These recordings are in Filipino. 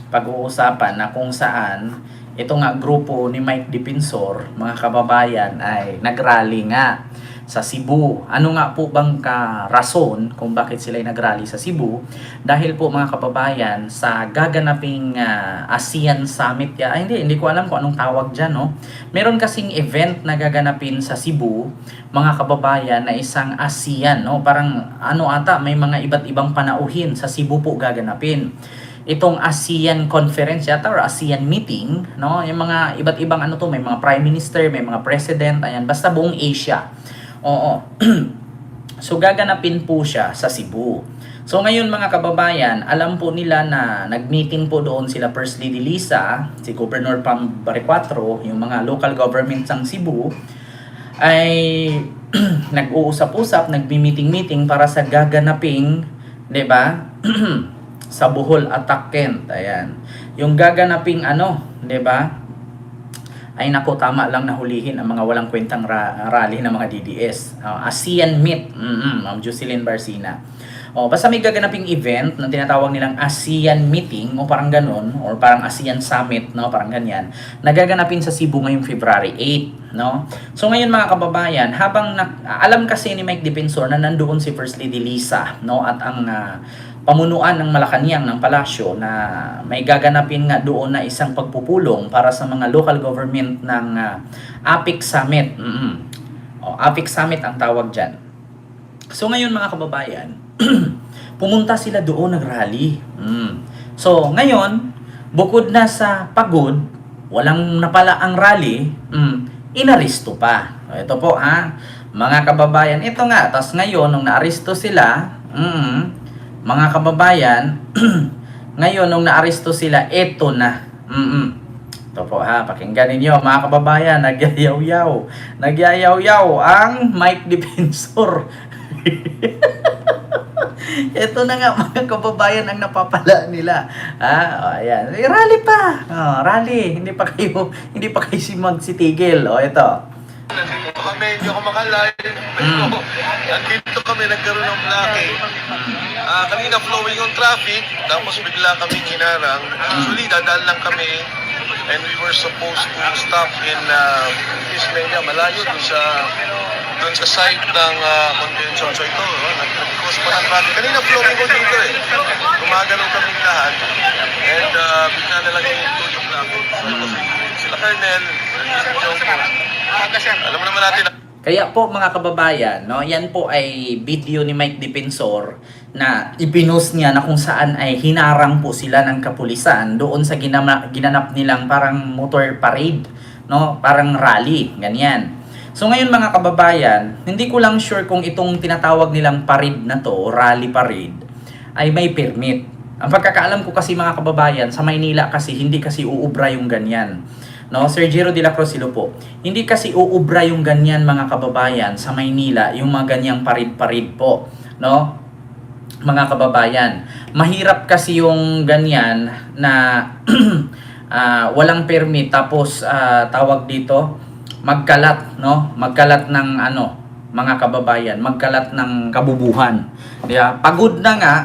pag-uusapan na kung saan ito nga grupo ni Mike Dipensor, mga kababayan, ay nagrally nga sa Cebu. Ano nga po bang rason kung bakit sila ay nagrally sa Cebu? Dahil po mga kababayan, sa gaganaping ASEAN Summit, hindi ko alam kung anong tawag dyan, no? Meron kasing event na gaganapin sa Cebu, mga kababayan, na isang ASEAN, no? Parang may mga iba't ibang panauhin sa Cebu po gaganapin. Itong ASEAN conference yata or ASEAN meeting, no? Yung mga iba't ibang may mga prime minister, may mga president, ayan, basta buong Asia. Oo. So gaganapin po siya sa Cebu. So ngayon mga kababayan, alam po nila na nag-meeting po doon sila First Lady Lisa, si Governor Pam Baricuatro, yung mga local governments ng Cebu, ay nag-uusap-usap, nagbi-meeting-meeting para sa gaganaping, 'di ba? Sa Bohol Attack Kent. Ayan. Yung gaganaping 'di ba? Ay nako, tama lang nahulihin ang mga walang kwentang rally ng mga DDS. ASEAN Meet, Ma'am Jocelyn Barcina. Basta may gaganaping event na tinatawag nilang ASEAN Meeting o parang ganun, or parang ASEAN Summit, no, parang ganyan, nagaganapin sa Cebu ngayong February 8, no? So ngayon mga kababayan, habang alam kasi ni Mike Dipensor na nandoon si First Lady Lisa, no, at ang pamunuan ng Malacanang ng palasyo na may gaganapin nga doon na isang pagpupulong para sa mga local government ng APEC Summit. APEC Summit ang tawag dyan. So ngayon mga kababayan, pumunta sila doon, nagrally. So ngayon, bukod na sa pagod, walang napala ang rally, inaresto pa. Ito po mga kababayan, ito nga, tas ngayon nung naaresto sila, mga kababayan, ngayon nung naaresto sila, eto na. Ito po pakinggan ninyo mga kababayan, nagyayaw-yaw ang Mike Dipensor. Ito na nga mga kababayan ang napapala nila. Ayan. Rally pa. Rally. Hindi pa kayo magsitigil. Ito. Hindi ako makalain. Nandito kami, nagkaroon ng blocking. Kanina flowing yung traffic, tapos bigla kami hinarang. Actually, dadaan lang kami and we were supposed to stop in Ismailia, malayo dun sa site ng convention. So ito, nag-cause pa ng traffic. Kanina flowing ko dito Gumagalaw kami lahat and bigla na lang yung blocking. So ito sila Colonel, alam mo naman natin. Kaya po mga kababayan, no, yan po ay video ni Mike Dipensor na ibinost niya na kung saan ay hinarang po sila ng kapulisan doon sa ginanap nilang parang motor parade, no, parang rally, ganyan. So ngayon mga kababayan, hindi ko lang sure kung itong tinatawag nilang parade na to, rally parade, ay may permit. Ang pagkakaalam ko kasi mga kababayan, sa Maynila kasi hindi kasi uubra yung ganyan. No, Sir Jero de la Cruz po. Hindi kasi uubra yung ganyan mga kababayan sa Maynila, yung mga ganyang parid-parid po, no? Mga kababayan, mahirap kasi yung ganyan na walang permit tapos tawag dito magkalat, no? Magkalat ng mga kababayan, magkalat ng kabubuhan. Pagod na nga,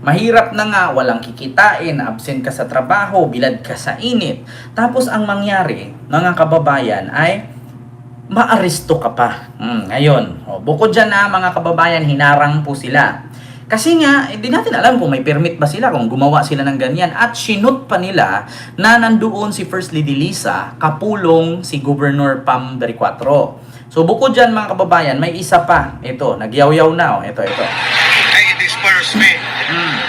mahirap na nga, walang kikitain, absent ka sa trabaho, bilad ka sa init. Tapos ang mangyari, mga kababayan, ay maaresto ka pa. Ngayon, bukod dyan mga kababayan, hinarang po sila. Kasi nga, hindi natin alam kung may permit ba sila, kung gumawa sila ng ganyan. At sinut pa nila na nandoon si First Lady Lisa, kapulong si Governor Pam Baricuatro. So bukod dyan mga kababayan, may isa pa. Ito, nagyaw-yaw na. Ito. Ay, disperse me.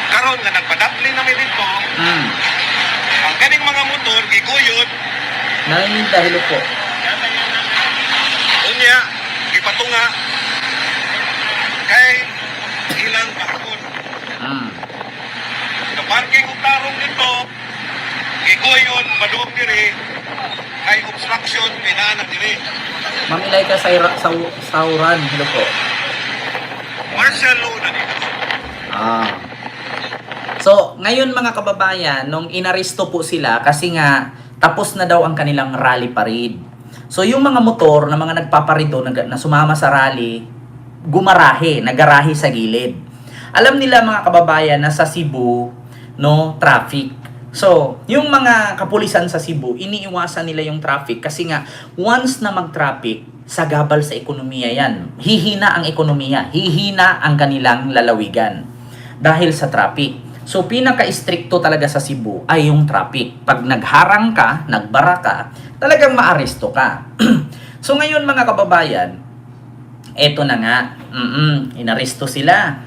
Karon nga nagpadapli na may dito. Ang kaning mga motor, giguyod. Narinig dahil po. Unya, gipatunga. Kay ilang bakon. Kaparking og tarong dito, giguyod, padung diri. Kay obstruction, pinaanak diri. Mamilay ka sa sauran. Hello po. Martial law na dito. So, ngayon mga kababayan, nung inaresto po sila kasi nga tapos na daw ang kanilang rally parade. So, yung mga motor na mga nagpaparido na sumama sa rally, nagarahe sa gilid. Alam nila mga kababayan na sa Cebu, no traffic. So, yung mga kapulisan sa Cebu, iniiwasan nila yung traffic kasi nga once na mag-traffic, sagabal sa ekonomiya yan. Hihina ang ekonomiya, hihina ang kanilang lalawigan dahil sa traffic. So, pinaka-stricto talaga sa Cebu ay yung traffic. Pag nagharang ka, nagbara ka, talagang maaresto ka. So, ngayon mga kababayan, eto na nga, inaresto sila.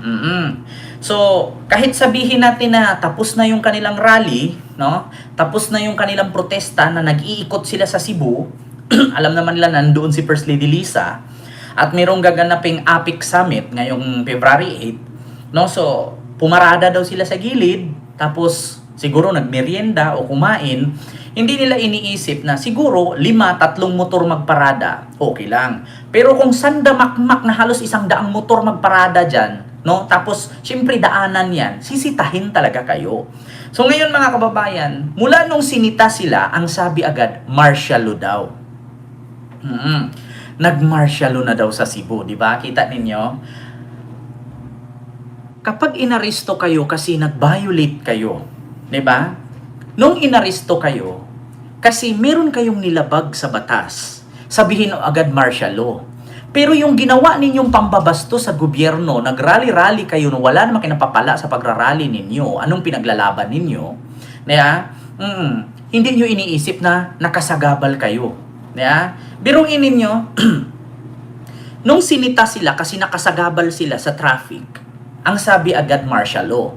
So, kahit sabihin natin na tapos na yung kanilang rally, no? Tapos na yung kanilang protesta na nag-iikot sila sa Cebu, alam naman nila nandoon si First Lady Lisa at mayroong gaganaping APIC Summit ngayong February 8, no? So, pumarada daw sila sa gilid, tapos siguro nagmerienda o kumain. Hindi nila iniisip na siguro 3 motor magparada, okay lang. Pero kung sandamakmak na halos 100 motor magparada dyan, no? Tapos, syempre daanan yan, sisitahin talaga kayo. So ngayon mga kababayan, mula nung sinita sila, ang sabi agad, martial law daw. Nag-martial law na daw sa Cebu, di ba? Kita ninyo? Kapag inaresto kayo kasi nag-violate kayo, di ba? Nung inaresto kayo, kasi meron kayong nilabag sa batas, sabihin agad martial law. Pero yung ginawa ninyong pambabasto sa gobyerno, nagrally-rally kayo na wala namang kinapapala sa pagrarally ninyo, anong pinaglalaban ninyo, hindi nyo iniisip na nakasagabal kayo. Biruin ninyo, nung sinita sila kasi nakasagabal sila sa traffic, ang sabi agad martial law.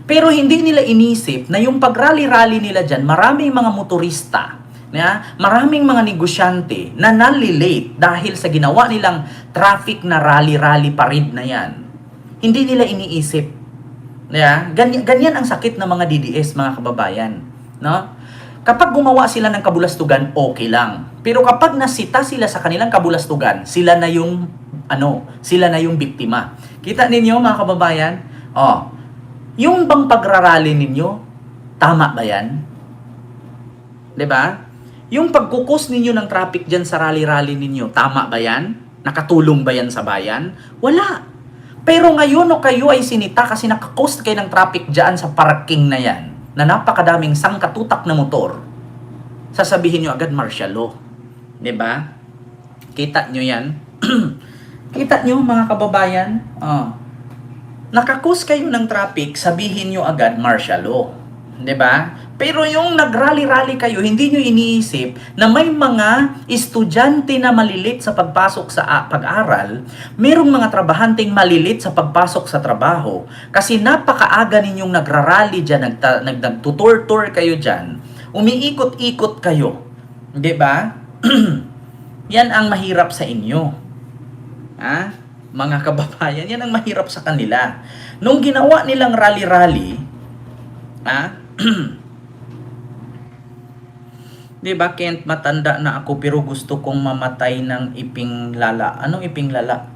Pero hindi nila inisip na yung pagrally-rally nila dyan, maraming mga motorista, maraming mga negosyante na nalilate dahil sa ginawa nilang traffic na rally-rally parade na yan. Hindi nila iniisip. Ganyan ang sakit ng mga DDS, mga kababayan. No? Kapag gumawa sila ng kabulastugan, okay lang. Pero kapag nasita sila sa kanilang kabulastugan, sila na yung biktima. Kita ninyo, mga kababayan? Yung bang pagrarally ninyo, tama ba yan? 'Di ba? Yung pagkukos ninyo ng traffic dyan sa rally-rally ninyo, tama ba yan? Nakatulong ba yan sa bayan? Wala. Pero ngayon o kayo ay sinita kasi nakakos kayo ng traffic dyan sa parking na yan, na napakadaming sangkatutak na motor, sasabihin nyo agad martial law. 'Di ba? Kita nyo yan? Kita nyo mga kababayan? Nakakos kayo ng traffic, sabihin nyo agad martial law. 'Di ba? Pero yung nagrally-rally kayo, hindi nyo iniisip na may mga estudyante na malilit sa pagpasok sa pag-aral, merong mga trabahanteng malilit sa pagpasok sa trabaho, kasi napakaaga ninyong nagrarally dyan, nagtutur-tour kayo dyan, umiikot-ikot kayo. 'Di ba? Yan ang mahirap sa inyo. Mga kababayan, yan ang mahirap sa kanila. Nung ginawa nilang rally-rally, diba, Kent, matanda na ako pero gusto kong mamatay ng iping lala. Anong iping lala?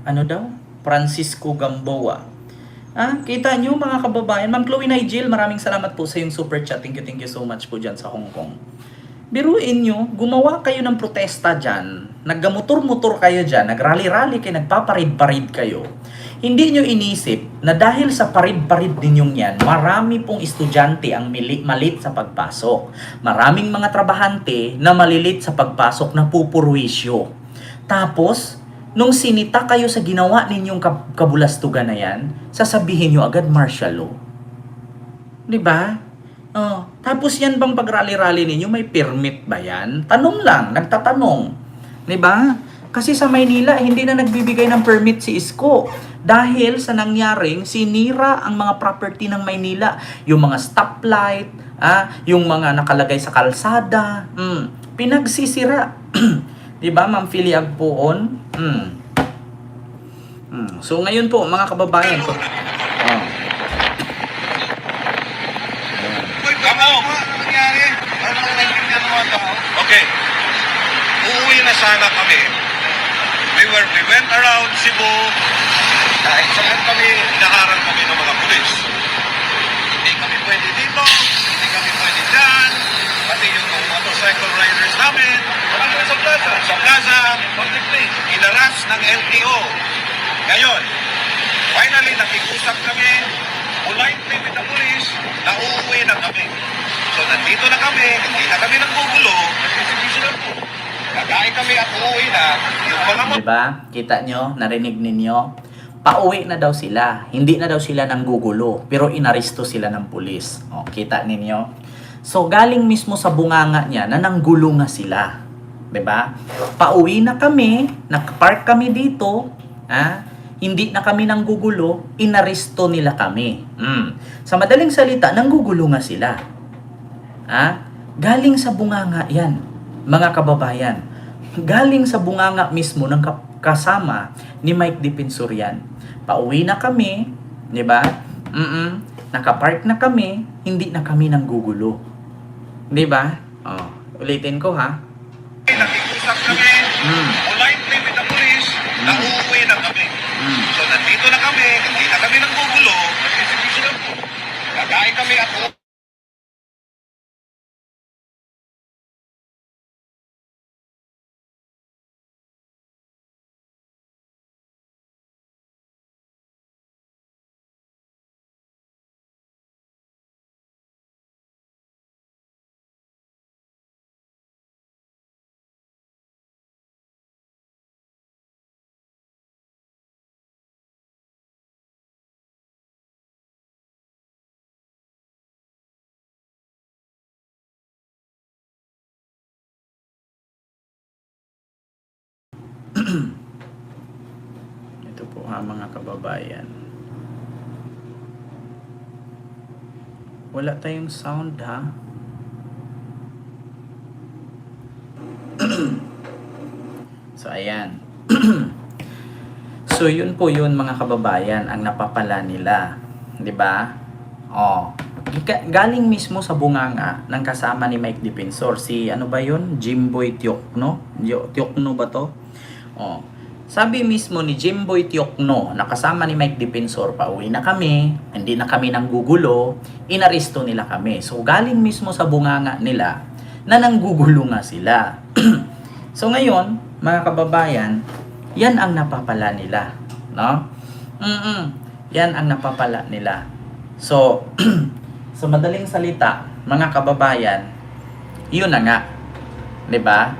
Ano daw? Francisco Gamboa. Kita nyo mga kababayan. Ma'am Chloe Nigel, maraming salamat po sa yung super chat. Thank you so much po dyan sa Hong Kong. Biruin nyo, gumawa kayo ng protesta dyan. Naggamotor-motor kayo dyan. Nagrally-rally kayo, nagpaparid-parid kayo. Hindi nyo inisip na dahil sa parid-parid ninyong yan, marami pong estudyante ang malit sa pagpasok. Maraming mga trabahante na malilit sa pagpasok na pupurwisyo. Tapos, nung sinita kayo sa ginawa ninyong kabulastugan na yan, sasabihin nyo agad martial law. Diba? Tapos yan bang pag-rally-rally ninyo, may permit ba yan? Tanong lang, nagtatanong. Diba? Kasi sa Maynila, hindi na nagbibigay ng permit si Isko. Dahil sa nangyaring, sinira ang mga property ng Maynila. Yung mga stoplight, yung mga nakalagay sa kalsada, pinagsisira. Diba, Ma'am Philly Agpoon? So, ngayon po, mga kababayan. Okay. Uuwi na sana kami. We went around Cebu. Kahit saan kami, naharang kami ng mga pulis. Hindi kami pwede dito, hindi kami pwede dyan. Pati yung motorcycle riders namin. Sa plaza. Sa plaza, inaras ng LTO. Ngayon, finally nakikusap kami. politely with the police na uuwi na kami. So nandito na kami, hindi na kami nanggugulo, nagsisibisi lang po. Nagkain kami at uuwi na, yung mga Diba? Kita nyo? Narinig ninyo? Pauwi na daw sila. Hindi na daw sila nanggugulo. Pero inaresto sila ng pulis. O, kita ninyo? So, galing mismo sa bunganga niya na nanggulo nga sila. Diba? Pauwi na kami. Nakapark kami dito. Hindi na kami nanggugulo. Inaresto nila kami. Sa madaling salita, nanggugulo nga sila. Galing sa bunganga yan. Mga kababayan. Galing sa bunganga mismo ng kasama ni Mike Defensor yan. Pauwi na kami, di ba? Nakapark na kami, hindi na kami nanggugulo. Di ba? Ulitin ko ha. nakikusap kami, politely with the police, na uuwi na kami. So nandito na kami, hindi na kami nanggugulo, nagsisibisi lang po. Nagkain kami at Ito po ha mga kababayan. Wala tayong sound ha. So ayan. So yun po yun mga kababayan ang napapala nila, 'di ba? Galing mismo sa bunganga ng kasama ni Mike Defensor, si ano ba yun? Jimboy Tiokno? Tiokno ba to? Sabi mismo ni Jimboy Tiokno na kasama ni Mike Defensor, pauwi na kami, hindi na kami nanggugulo, inaresto nila kami. So galing mismo sa bunganga nila na nanggugulo nga sila. So ngayon, mga kababayan, yan ang napapala nila, no? Yan ang napapala nila. So sa madaling salita, mga kababayan, yun na nga. 'Di ba?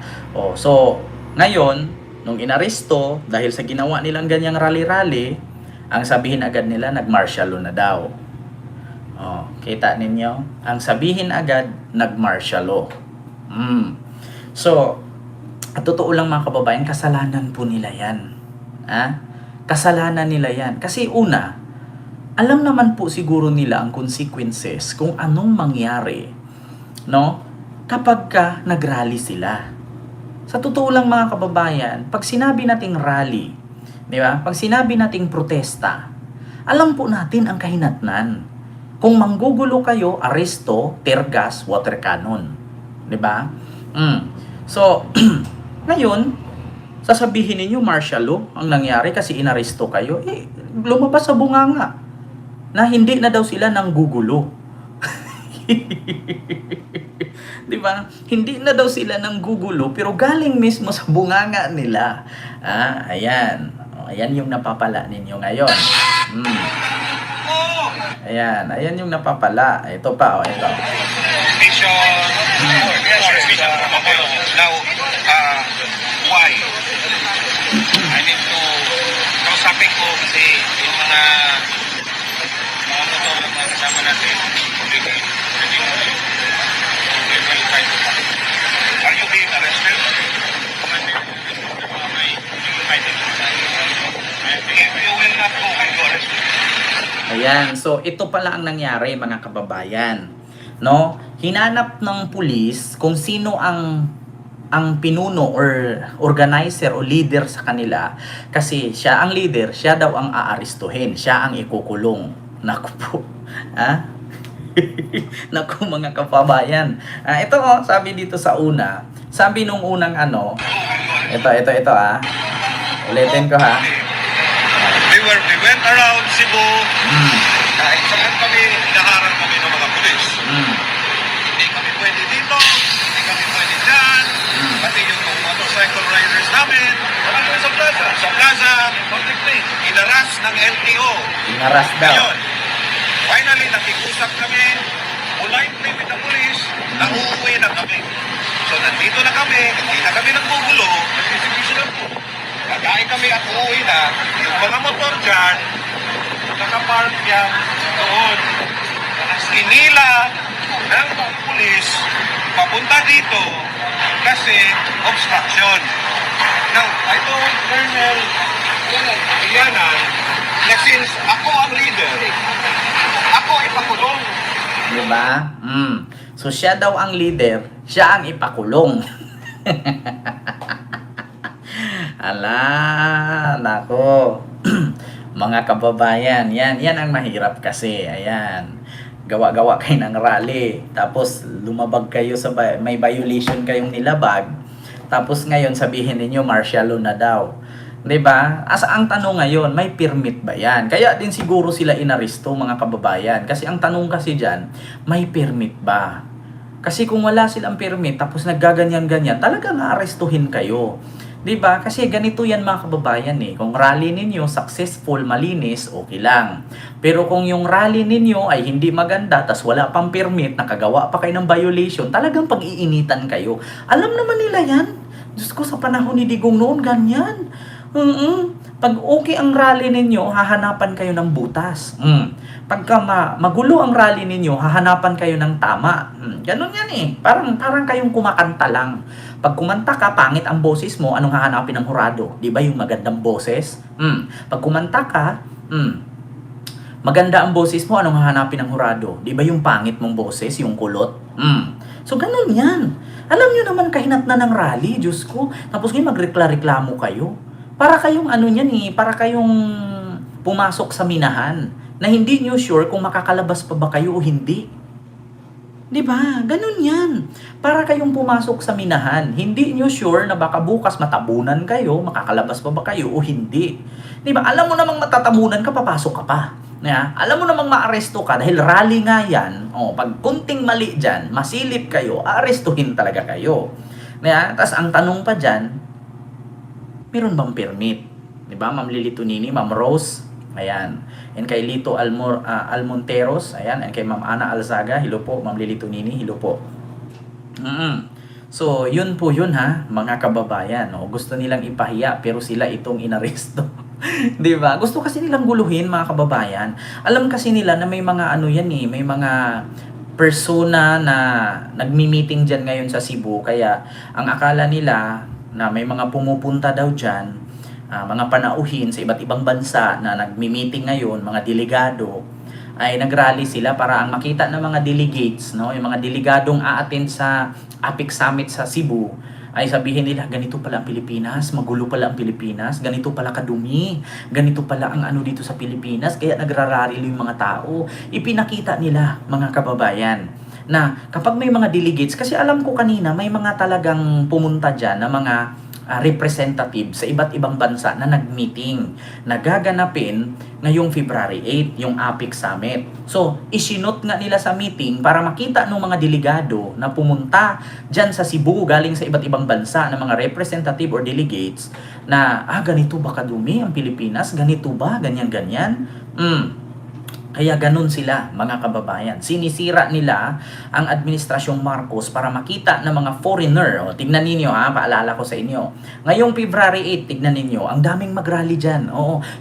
So ngayon, nung inaresto dahil sa ginawa nilang ganyang rally-rally, ang sabihin agad nila nag-martial law na daw. Kita ninyo? Ang sabihin agad nag-martial law. So, at totoo lang mga kababayan, kasalanan po nila 'yan. Kasalanan nila 'yan. Kasi una, alam naman po siguro nila ang consequences kung anong mangyari, no? Kapag nagrally sila. Sa totoo lang mga kababayan, pag sinabi nating rally, di ba? Pag sinabi nating protesta, alam po natin ang kahinatnan. Kung manggugulo kayo, aresto, tear gas, water cannon. Di ba? So, ngayon, sasabihin ninyo martial law ang nangyari kasi inaresto kayo. Lumabas sa bunganga na hindi na daw sila nanggugulo. Di ba? Hindi na daw sila nanggugulo pero galing mismo sa bunganga nila. Ayan. Ayan yung napapala ninyo ngayon. Ayan yung napapala. Ito pa, ito. Now, why? I need to kausapin ko kasi yung mga motor na kasama natin. Are you being arrested? If you will not go, will you arrested? Ayan, so ito pala ang nangyari mga kababayan. No? Hinanap ng pulis kung sino ang pinuno or organizer o leader sa kanila kasi siya ang leader, siya daw ang aarestuhin, siya ang ikukulong. Naku po. Naku mga kababayan. Ito sabi dito sa una, sabi nung unang ito ulitin ko ha. We went around Cebu. Kahit saan kami, hinaharap kami ng mga pulis. Hindi kami pwede dito, hindi kami pwede dyan. Pati yung motorcycle riders namin, sa plaza. Sa plaza, inaras ng LTO. Inaras daw. Ngayon, why lang kami. So nandito na kami, hindi na kami nagbugulo, nagsisibisi lang po. Kakain kami at uuwi na, yung mga motor dyan, nakapark yan doon. Inila ng pulis papunta dito kasi obstruction. Now, I told Colonel Ilianan na since ako ang leader, ako ipakulong. Diba? So siya daw ang leader, siya ang ipakulong. Ala, nako. Mga kababayan, yan ang mahirap kasi. Ayan. Gawa-gawa kayo ng rally. Tapos lumabag kayo sa may violation kayong nilabag. Tapos ngayon sabihin ninyo martial law na daw. 'Di ba? Asa ang tanong ngayon, may permit ba 'yan? Kaya din siguro sila inaresto, mga kababayan. Kasi ang tanong kasi diyan, may permit ba? Kasi kung wala silang permit tapos naggaganyan-ganyan, talagang aarestuhin kayo. 'Di ba? Kasi ganito 'yan, mga kababayan eh. Kung rally ninyo successful, malinis, okay lang. Pero kung yung rally ninyo ay hindi maganda, tas wala pang permit, nakagawa pa kayo ng violation, talagang pag-iinitan kayo. Alam naman nila 'yan. Diyos ko, sa panahon ni Digong noon, ganyan. Pag okay ang rally ninyo, hahanapan kayo ng butas. Pagka magulo ang rally ninyo, hahanapan kayo ng tama. Ganun yan eh. Parang kayong kumakanta lang. Pag kumanta ka, pangit ang boses mo, anong hahanapin ng hurado? Di ba yung magandang boses? Pag kumanta ka, maganda ang boses mo, anong hahanapin ng hurado? Di ba yung pangit mong boses, yung kulot? So ganun yan. Alam nyo naman kahinat na ng rally, Diyos ko. Tapos ngayon magrekla-reklamo kayo. Para kayong ano yan eh, para kayong pumasok sa minahan na hindi nyo sure kung makakalabas pa ba kayo o hindi. 'Di ba? Ganun 'yan. Para kayong pumasok sa minahan, hindi nyo sure na baka bukas matabunan kayo, makakalabas pa ba kayo o hindi. 'Di ba? Alam mo namang matatabunan ka, papasok ka pa. Alam mo namang maaresto ka dahil rally nga 'yan. Pag kunting mali diyan, masilip kayo, aarestuhin talaga kayo. Tapos ang tanong pa diyan, meron bang permit? 'Di ba? Ma'am Lily Tonini, Ma'am Rose, ayan. And kay Lito Almonteros, ayan. And kay Ma'am Ana Alzaga, hello po. Ma'am Lily Tonini, hello po. So, yun po yun ha, mga kababayan. Gusto nilang ipahiya pero sila itong inaresto. 'Di ba? Gusto kasi nilang guluhin, mga kababayan. Alam kasi nila na may mga ano yan eh, may mga persona na nagmi-meeting diyan ngayon sa Cebu. Kaya ang akala nila na may mga pumupunta daw dyan, mga panauhin sa iba't ibang bansa na nagmi-meeting ngayon, mga delegado, ay nagrally sila para ang makita ng mga delegates, no, yung mga delegadong aattend sa APEC Summit sa Cebu, ay sabihin nila, ganito pala ang Pilipinas, magulo pala ang Pilipinas, ganito pala kadumi, ganito pala ang ano dito sa Pilipinas, kaya nagrarally yung mga tao. Ipinakita nila, mga kababayan, na kapag may mga delegates, kasi alam ko kanina may mga talagang pumunta dyan na mga representative sa iba't ibang bansa na nag-meeting, nagaganapin ngayong February 8, yung APEC Summit. So, isinot nga nila sa meeting para makita ng mga delegado na pumunta dyan sa Cebu galing sa iba't ibang bansa na mga representative or delegates na, ganito ba kadumi ang Pilipinas? Ganito ba? Ganyan-ganyan? Kaya ganun sila, mga kababayan. Sinisira nila ang administrasyong Marcos para makita ng mga foreigner. Tignan ninyo paalala ko sa inyo. Ngayong February 8, tignan ninyo, ang daming mag-rally dyan.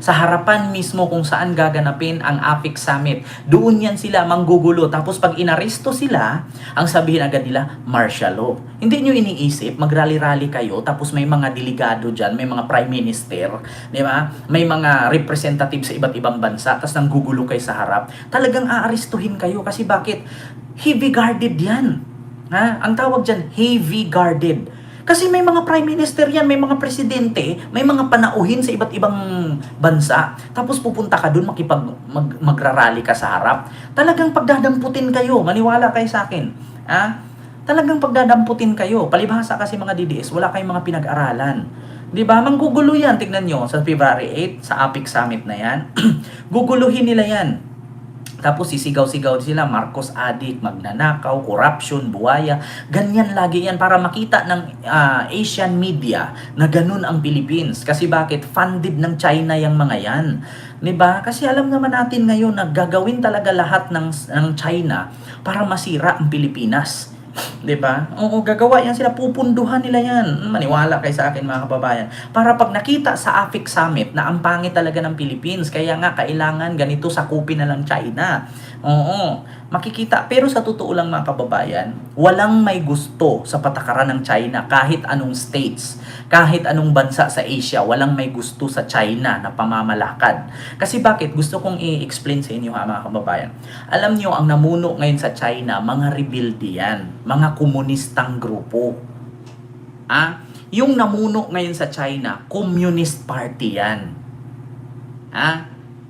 Sa harapan mismo kung saan gaganapin ang APEC Summit. Doon yan sila manggugulo. Tapos pag inaresto sila, ang sabihin agad nila, martial law. Hindi nyo iniisip, mag-rally-rally kayo, tapos may mga delegado dyan, may mga prime minister, di ba? May mga representative sa iba't ibang bansa, tapos nanggugulo kayo sa harap, talagang aarestuhin kayo. Kasi bakit? Heavy guarded yan. Ang tawag dyan, heavy guarded. Kasi may mga prime minister yan, may mga presidente, may mga panauhin sa iba't ibang bansa. Tapos pupunta ka dun, magrarally ka sa harap. Talagang pagdadamputin kayo, maniwala kayo sa akin. Talagang pagdadamputin kayo. Palibhasa kasi mga DDS, wala kayong mga pinag-aralan. 'Di ba? Manggugulo yan, tignan nyo, sa February 8, sa APEC Summit na yan. Guguluhin nila yan. Tapos sisigaw-sigaw sila, Marcos addict, magnanakaw, corruption, buwaya. Ganyan lagi yan para makita ng Asian media na ganun ang Philippines. Kasi bakit? Funded ng China yung mga yan. 'Di ba? Kasi alam naman natin ngayon na gagawin talaga lahat ng China para masira ang Pilipinas. 'Di ba? Oo, gagawa yan sila, pupunduhan nila yan. Maniwala kayo sa akin mga kababayan. Para pag nakita sa APEC Summit na ang pangit talaga ng Philippines, kaya nga kailangan ganito sakupin na lang China. Oo, makikita. Pero sa totoo lang mga kababayan, walang may gusto sa patakaran ng China kahit anong states, kahit anong bansa sa Asia, walang may gusto sa China na pamamalakad. Kasi bakit? Gusto kong i-explain sa inyo ha mga kababayan. Alam nyo, ang namuno ngayon sa China, mga rebelde yan, mga komunistang grupo. Yung namuno ngayon sa China, Communist Party yan.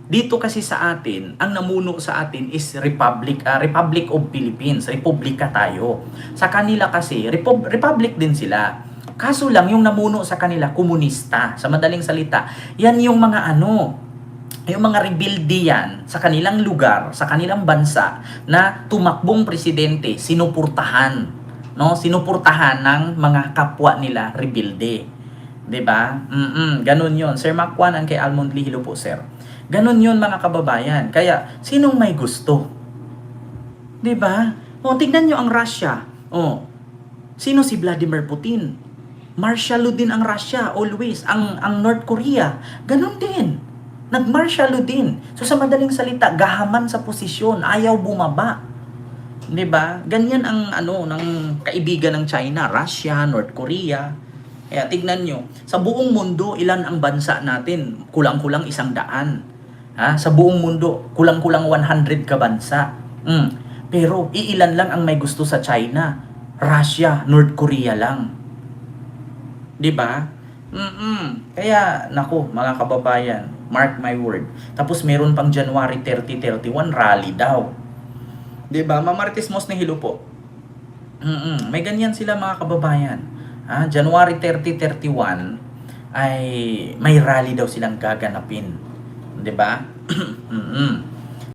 Dito kasi sa atin, ang namuno sa atin is Republic of Philippines, Republika tayo. Sa kanila kasi, Republic din sila. Kaso lang, yung namuno sa kanila, komunista. Sa madaling salita, yan yung mga yung mga rebelde yan sa kanilang lugar, sa kanilang bansa na tumakbong presidente, sinuportahan, no? Sinuportahan ng mga kapwa nila rebelde. 'Di ba? Ganun 'yon. Sir Macwan and kay Almond Lee, hello po sir. Ganun 'yon mga kababayan. Kaya sinong may gusto? 'Di ba? Tignan niyo ang Russia. Sino si Vladimir Putin? Martial law din ang Russia always. Ang North Korea, ganun din. Nag-martial law din. So sa madaling salita, gahaman sa posisyon, ayaw bumaba. 'Di ba? Ganyan ang ng kaibigan ng China, Russia, North Korea. Kaya tignan nyo, sa buong mundo, ilan ang bansa natin? Kulang-kulang 100. Sa buong mundo, kulang-kulang 100 ka bansa. Pero iilan lang ang may gusto sa China? Russia, North Korea lang. 'Di ba? Kaya, naku, mga kababayan, mark my word. Tapos meron pang January 30, 31, rally daw. 'Di ba? Mamarites Mos ni Hilo po. May ganyan sila mga kababayan. January 30, 31 ay may rally daw silang gaganapin. 'Di ba?